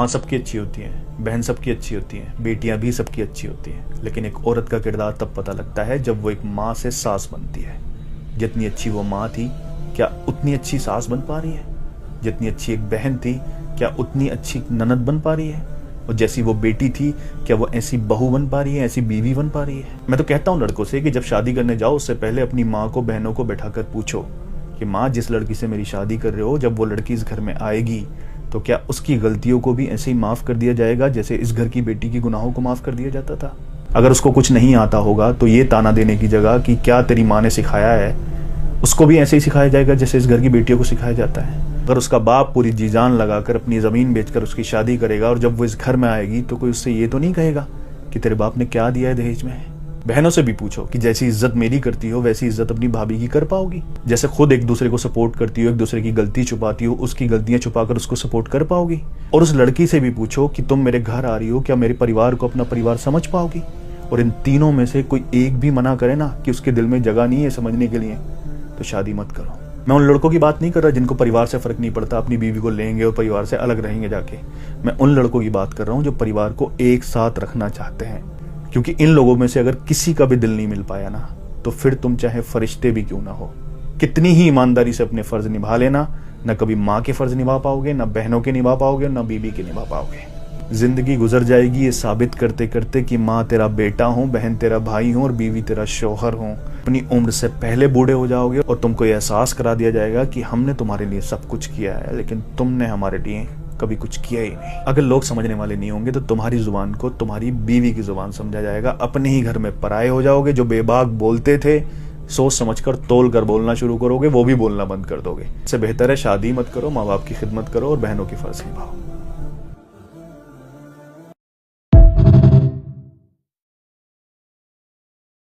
माँ सबकी अच्छी होती है, बहन सबकी अच्छी होती है, बेटियां भी सबकी अच्छी होती हैं, लेकिन एक औरत का किरदार तब पता लगता है जब वो एक माँ से सास बनती है। जितनी अच्छी वो माँ थी, क्या उतनी अच्छी सास बन पा रही है? जितनी अच्छी एक बहन थी, क्या उतनी अच्छी ननद बन पा रही है? और जैसी वो बेटी थी, क्या वो ऐसी बहू बन पा रही है, ऐसी बीवी बन पा रही है? मैं तो कहता हूँ लड़कों से कि जब शादी करने जाओ उससे पहले अपनी माँ को, बहनों को बैठाकर पूछो कि माँ, जिस लड़की से मेरी शादी कर रहे हो, जब वो लड़की इस घर में आएगी तो क्या उसकी गलतियों को भी ऐसे ही माफ कर दिया जाएगा जैसे इस घर की बेटी की गुनाहों को माफ कर दिया जाता था? अगर उसको कुछ नहीं आता होगा तो ये ताना देने की जगह कि क्या तेरी माँ ने सिखाया है, उसको भी ऐसे ही सिखाया जाएगा जैसे इस घर की बेटियों को सिखाया जाता है। अगर उसका बाप पूरी जी जान लगाकर अपनी जमीन बेचकर उसकी शादी करेगा और जब वो इस घर में आएगी तो कोई उससे ये तो नहीं कहेगा कि तेरे बाप ने क्या दिया है दहेज में? बहनों से भी पूछो कि जैसी इज्जत मेरी करती हो वैसी इज्जत अपनी भाभी की कर पाओगी? जैसे खुद एक दूसरे को सपोर्ट करती हो, एक दूसरे की गलती छुपाती हो, उसकी गलतियां छुपाकर उसको सपोर्ट कर पाओगी? और उस लड़की से भी पूछो कि तुम मेरे घर आ रही हो, क्या मेरे परिवार को अपना परिवार समझ पाओगी? और इन तीनों में से कोई एक भी मना करे ना कि उसके दिल में जगह नहीं है समझने के लिए, तो शादी मत करो। मैं उन लड़कों की बात नहीं कर रहा जिनको परिवार से फर्क नहीं पड़ता, अपनी बीवी को लेंगे और परिवार से अलग रहेंगे जाके। मैं उन लड़कों की बात कर रहा हूँ जो परिवार को एक साथ रखना चाहते हैं, क्योंकि इन लोगों में से अगर किसी का भी दिल नहीं मिल पाया ना, तो फिर तुम चाहे फरिश्ते भी क्यों ना हो, कितनी ही ईमानदारी से अपने फर्ज निभा लेना, न कभी माँ के फर्ज निभा पाओगे, न बहनों के निभा पाओगे, न बीबी के निभा पाओगे। जिंदगी गुजर जाएगी ये साबित करते करते कि माँ तेरा बेटा हूँ, बहन तेरा भाई हूँ और बीवी तेरा शौहर हूँ। अपनी उम्र से पहले बूढ़े हो जाओगे और तुमको ये एहसास करा दिया जाएगा कि हमने तुम्हारे लिए सब कुछ किया है, लेकिन तुमने हमारे लिए कभी कुछ किया ही नहीं। अगर लोग समझने वाले नहीं होंगे तो तुम्हारी जुबान को तुम्हारी बीवी की जुबान समझा जाएगा। अपने ही घर में पराये हो जाओगे। जो बेबाक बोलते थे, सोच समझकर तोल कर बोलना शुरू करोगे, वो भी बोलना बंद कर दोगे। इससे बेहतर है शादी मत करो, माँ बाप की खिदमत करो और बहनों की फर्ज निभाओ।